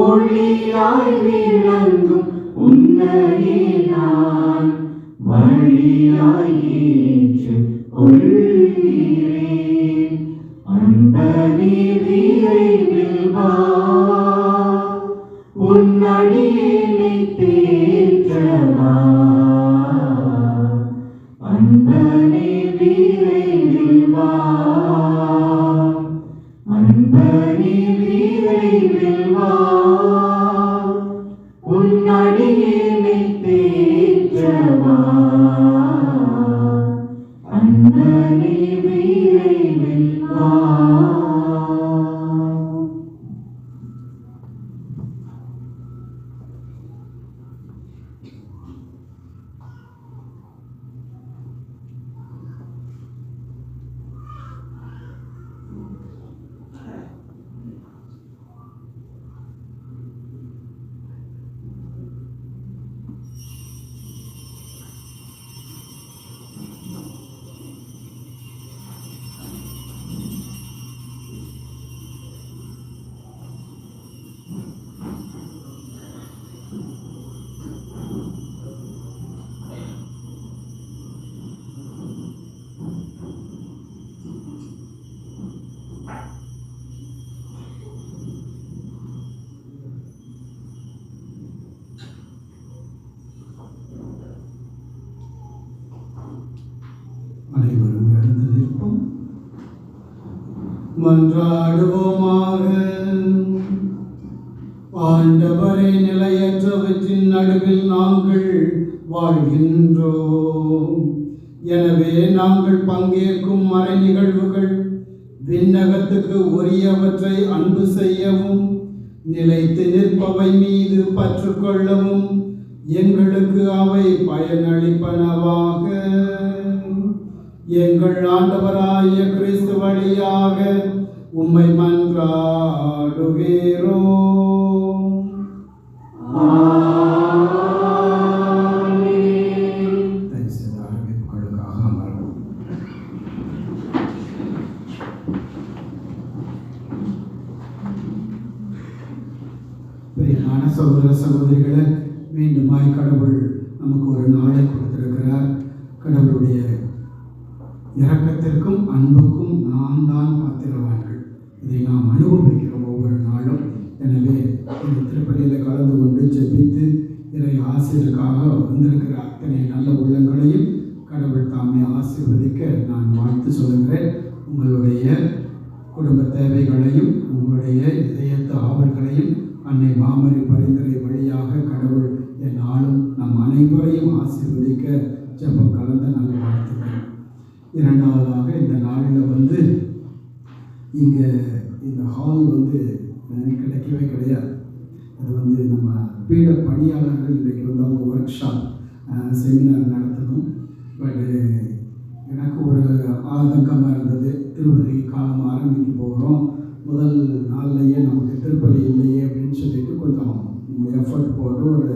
ஒளியாய் விளங்கும் உன்னையே நான் வழியாய் ஏற்றுக் கொள்கிறேன். அன்பனே விரைவில் வா, உன் அடியேனை தேற்றவா. அன்பனே விரைவில் வா, அன்பனே விரைவில் வா, உன் அடியேனை தேற்றவா. அன்பனே விரைவில் வா. அனைவரும் எழுந்து நிற்போம். மன்றாடுவோமாக. ஆண்டவரே, நிலையற்றவற்றின் நடுவில் நாங்கள் வாழ்கின்றோம். எனவே நாங்கள் பங்கேற்கும் மறை நிகழ்வுகள் விண்ணகத்துக்கு உரியவற்றை அன்பு செய்யவும், நிலைத்து நிற்பவை மீது பற்று கொள்ளவும் எங்களுக்கு அவை பயனளிப்பனவாக. எங்கள் ஆண்டவராகிய கிறிஸ்து வழியாக உம்மை மன்றாடுகிறோம். தயவுசெய்து அறிவிப்புகளுக்காக அமரவும். பிரியமான சகோதர சகோதரிகளை, மீண்டுமாய் கடவுள் நமக்கு ஒரு நாளை கொடுத்திருக்கிறார். கடவுளுடைய இரக்கத்திற்கும் அன்புக்கும் நாம் தான் பாத்திரவான்கள். இதை நாம் அனுபவிக்கிறோம் ஒவ்வொரு நாளும். எனவே இந்த திருப்பலியில் கலந்து கொண்டு ஜெபித்து இறை ஆசிரியருக்காக வந்திருக்கிற அத்தனை நல்ல உள்ளங்களையும் கடவுள் தாமே ஆசீர்வதிக்க நான் வாழ்த்து சொல்லுகிறேன். உங்களுடைய குடும்ப தேவைகளையும் உங்களுடைய இதயத்து ஆவல்களையும் அன்னை மாமரி பரிந்துரை வழியாக கடவுள் என் ஆளும் நம் அனைவரையும் ஆசீர்வதிக்க ஜெபம் கலந்த நல்ல வாழ்த்துக்கள். இரண்டாவதாக இந்த நாளில் இங்கே இந்த ஹால் கிடைக்கவே கிடையாது. அது நம்ம பீட பணியாளர்கள் இன்றைக்கு அவங்க ஒர்க் ஷாப் செமினார் நடத்தணும். பட் எனக்கு ஒரு ஆதங்கமாக இருந்தது. திருப்பலி காலம் ஆரம்பிக்க போகிறோம், முதல் நாள்லையே நமக்கு திருப்பலி இல்லையே அப்படின்னு சொல்லிட்டு கொஞ்சம் எஃபர்ட் போட்டு ஒரு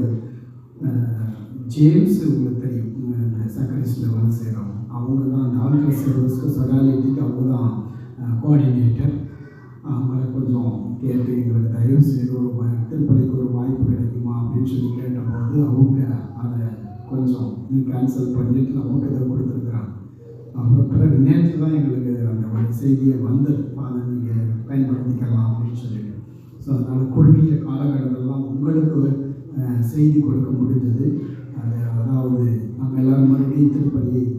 ஜேம்ஸ் உங்களுக்கு தெரியும், இந்த சக்கரிஸில் வேலை செய்கிறோம். அவங்க தான் அந்த ஆல்கர் சர்வீஸ்க்கு சொடாலிட்டிக்கு அவங்க தான் கோஆர்டினேட்டர். அவங்கள கொஞ்சம் கேட்டு எங்களுக்கு தயவு செய்து ஒரு திருப்பலிக்கு ஒரு வாய்ப்பு கிடைக்குமா அப்படின்னு சொல்லி கேட்டபோது அவங்க அதை கொஞ்சம் கேன்சல் பண்ணிவிட்டு நமக்கு இதை கொடுத்துருக்குறாங்க. அப்புறம் பிறகு நேற்று தான் எங்களுக்கு அந்த ஒரு செய்தியை வந்தது, அதை நீங்கள் பயன்படுத்திக்கலாம் அப்படின்னு சொல்லிட்டு. ஸோ அதனால் குறுகிய காலகட்டத்திலாம் உங்களுக்கு செய்தி கொடுக்க முடிஞ்சது. அதாவது நம்ம எல்லோரும் மறுபடியும் திருப்பலியில்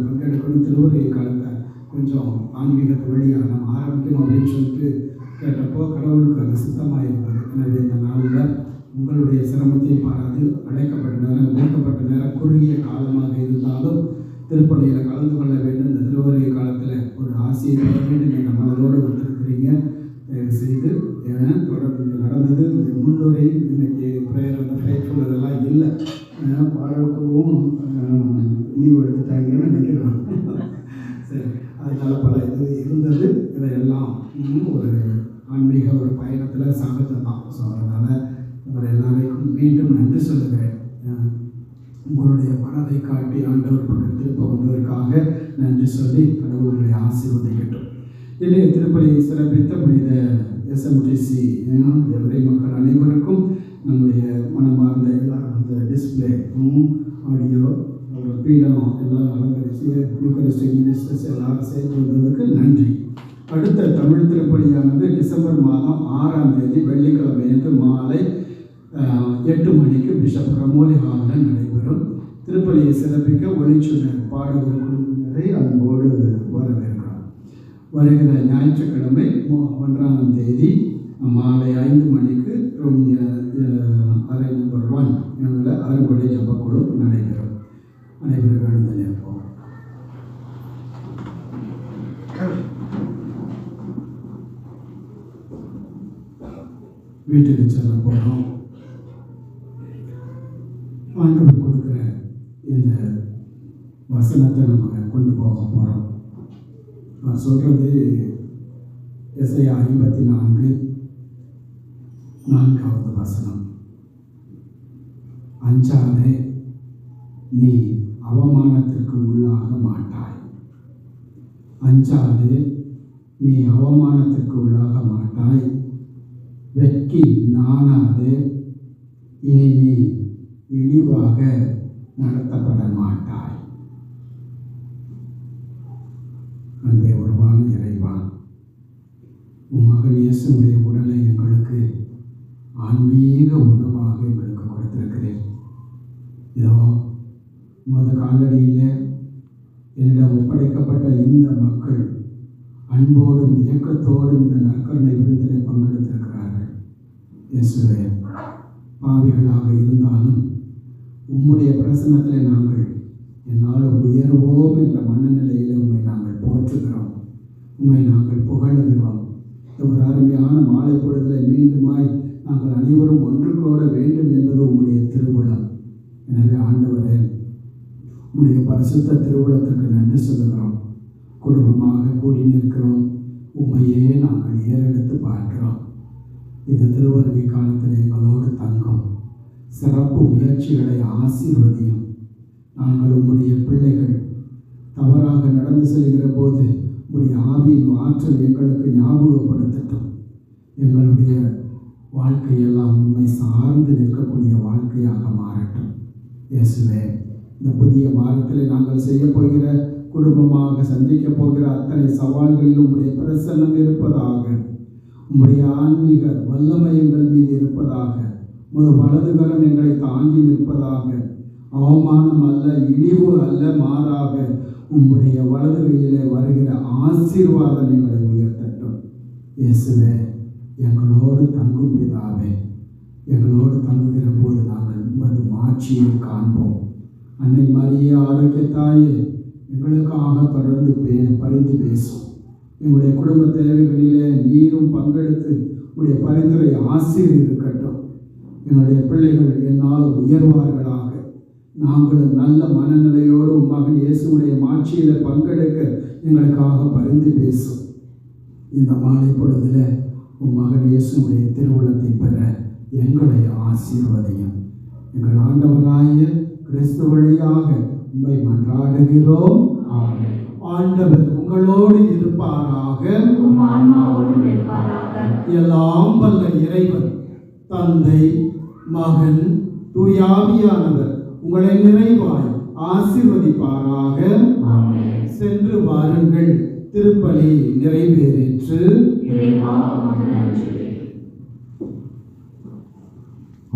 பங்கெடுக்கணும், திருவருகை காலத்தை கொஞ்சம் ஆன்மீகத்து வழியாக நம்ம ஆரம்பிக்கணும் அப்படின்னு சொல்லிட்டு கேட்டப்போ கடவுளுக்கு அது சித்தமாக இருந்தது. எனவே இந்த நாளில் உங்களுடைய சிரமத்தை பாராது அழைக்கப்பட்ட நேரம் ஒதுக்கப்பட்ட நேரம் குறுகிய காலமாக இருந்தாலும் திருப்பலியில் கலந்து கொள்ள வேண்டும். இந்த திருவருகை காலத்தில் ஒரு ஆசையை பெற வேண்டும் நீங்கள் மனதோடு வந்திருக்கிறீங்க. தயவு செய்து தொடர்ந்து நடந்தது இந்த முன்னுரை இன்னைக்கு ப்ரேயர் அந்த ஃபைட்ஃபுல் இதெல்லாம் இல்லை. பாடல்களும் லீவ் எடுத்துட்டாங்கன்னு நினைக்கிறேன். சரி, அதனால் பல இது இருந்தது. இதையெல்லாம் ஒரு ஆன்மீக ஒரு பயணத்தில் சகஜம் தான். ஸோ அதனால் உங்களை எல்லாருக்கும் மீண்டும் நன்றி சொல்லுகிறேன். உங்களுடைய மனதை காட்டி ஆண்டவர் பக்கம் திரும்ப வந்ததற்காக நன்றி சொல்லி கடவுள்களை ஆசீர்வதிக்கட்டும். இன்றைய திருப்பலியை சிறப்பித்த புனித எஸ்எம்டிசி இறை மக்கள் அனைவருக்கும் நம்முடைய மனமார்ந்த எல்லாரும் அந்த டிஸ்பிளே ஆடியோ பீடம் எல்லாம் அலங்கரித்து யூகரிஸ்டிக் மினிஸ்டர்ஸ் எல்லாரும் சேர்ந்து வந்ததுக்கு நன்றி. அடுத்த தமிழ் திருப்பலியானது டிசம்பர் மாதம் 6ஆம் தேதி வெள்ளிக்கிழமை அன்று மாலை 8 மணிக்கு பிஷப் ரமோலி ஹாலில் நடைபெறும். திருப்பலியை சிறப்பிக்க ஒளிச்சுடர் பாடுகிற குழுவினரை அதன்போடு வரவேற்கிறார். வருகிற ஞாயிற்றுக்கிழமை 1ஆம் தேதி மாலை 5 மணிக்கு ரூம் அறை நம்பர் 1 என்ற அருங்கொடை ஜபக்குழு நடைபெறும். அனைவரும் எழுந்து நிற்போம். வீட்டுக்கு செல்ல போகிறோம். ஆண்டவர் கொடுக்குற இந்த வசனத்தை நம்ம கொண்டு போக போகிறோம். நான் சொல்கிறது எஸ்ஐயா 54:4வது வசனம். அஞ்சாதே, நீ அவமானத்திற்கு உள்ளாக மாட்டாய். அஞ்சாதே, நீ அவமானத்திற்கு உள்ளாக மாட்டாய். வெட்கி நாணாதே, இனி நீ இழிவாக நடத்தப்பட மாட்டாய். அன்பே உருவான இறைவா, உன் மகன் இயேசுடைய உடலை எங்களுக்கு ஆன்மீக உணவாக எங்களுக்கு கொடுத்திருக்கிறேன். இதோ உமது காலடியில் என்னிடம் ஒப்படைக்கப்பட்ட இந்த மக்கள் அன்போடும் இயக்கத்தோடும் இந்த நற்கருணை விருந்தில் பங்கெடுத்திருக்கிறார்கள். இயேசுவே, பாவிகளாக இருந்தாலும் உம்முடைய பிரசன்னத்தில் நாங்கள் என்னால் உயர்வோம் என்ற மனநிலையில் உம்மை நாங்கள் போற்றுகிறோம், உம்மை நாங்கள் புகழுகிறோம். ஒரு அருமையான மாலை பொழுதில் மீண்டுமாய் நாங்கள் அனைவரும் ஒன்று கூட வேண்டும் என்பது உம்முடைய திருவுளம். எனவே ஆண்டவரே, உம்முடைய பரிசுத்த திருவுளத்திற்கு நன்றி சொல்லுகிறோம். குடும்பமாக கூடி நிற்கிறோம். உண்மையே நாங்கள் ஏறெடுத்து பார்க்கிறோம். இந்த திருவருகை காலத்தில் எங்களோடு தங்கும் சிறப்பு முயற்சிகளை ஆசீர்வதியும். நாங்கள் உம்முடைய பிள்ளைகள் தவறாக நடந்து செல்கிற போது உம்முடைய ஆவியின் ஆற்றல் எங்களுக்கு ஞாபகப்படுத்தட்டும். எங்களுடைய வாழ்க்கையெல்லாம் உண்மை சார்ந்து நிற்கக்கூடிய வாழ்க்கையாக மாறட்டும். இயேசுவே, இந்த புதிய வாரத்தில் நாங்கள் செய்ய போகிற குடும்பமாக சந்திக்க போகிற அத்தனை சவால்களிலும் உம்முடைய பிரசன்னம் இருப்பதாக. உம்முடைய ஆன்மீக வல்லமை எங்கள் மீது இருப்பதாக. உமது வலதுகரம் எங்களை தாங்கி நிற்பதாக. அவமானம் அல்ல, இழிவு அல்ல, மாறாக உம்முடைய வலது கையிலே வருகிற ஆசீர்வாதம் எங்களை உயர்த்தட்டும். இயேசுவே, எங்களோடு தங்கும் பிதாவே, எங்களோடு தங்குகிற போது நாங்கள் உமது மாட்சியை காண்போம். அன்னை மரியே ஆரோக்கிய தாயே, எங்களுக்காக தொடர்ந்து பரிந்து பேசும். எங்களுடைய குடும்ப தேவைகளிலே நீரும் பங்கெடுத்து உங்களுடைய பரிந்துரை ஆசீர்வதிக்கட்டும். எங்களுடைய பிள்ளைகள் என்னால் உயர்வார்களாக. நாங்களும் நல்ல மனநிலையோடு மகன் இயேசுடைய மாட்சியில் பங்கெடுக்க எங்களுக்காக பரிந்து பேசும். இந்த மாலை பொழுதில் உன் மகன் இயேசுடைய திருவுளத்தை பெற எங்களை ஆசீர்வதியும். எங்கள் ஆண்டவராய கிறிஸ்து வழியாக உம்மை மன்றாடுகிறோம். ஆண்டவர் உங்களோடு இருப்பாராக. எல்லாம் வல்ல இறைவன் தந்தை, மகன், தூயாவியானவர் உங்களை நிறைவாய் ஆசீர்வதிப்பாராக. சென்று வாருங்கள். திருப்பலி நிறைவேறிற்று.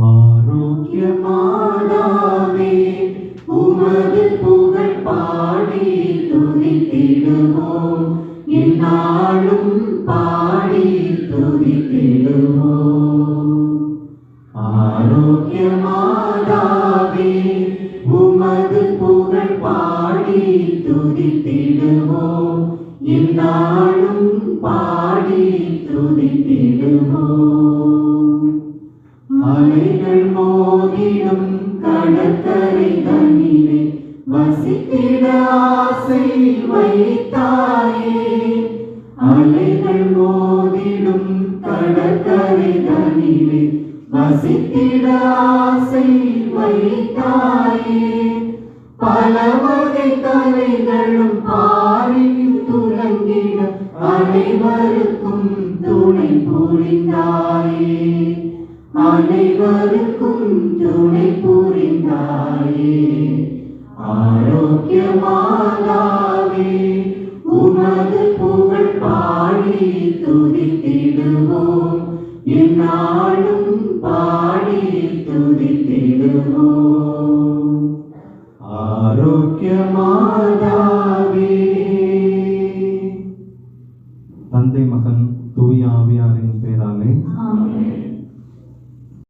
ஆரோக்கிய மாதாவே, உமது புகழ் பாடி துதித்திடுவோம். எந்நாளும் பாடி துதித்திடுவோம். ஆரோக்கிய மாதாவே, உமது புகழ் பாடி துதித்திடுவோம். எந்நாளும் பாடி துதித்திடுவோம். அலைகள் மோதிடும் கடற்கரை தனிலே வசித்திட ஆசை வைத்தாயே. அலைகள் மோதிடும் கடற்கரை தனிலே வசித்திட ஆசை வைத்தாயே. பல வகை கலைகளும் பாரில் துலங்கிட அனைவருக்கும் துணை புரிந்தாயே. அனைவருக்கும் துணை புரிந்தாயே. ஆரோக்கியமாதாவே உமது புகழ் பாடி துதித்திடுவோம். எந்நாளும் பாடி துதித்திடுவோம். ஆரோக்கியமாதாவே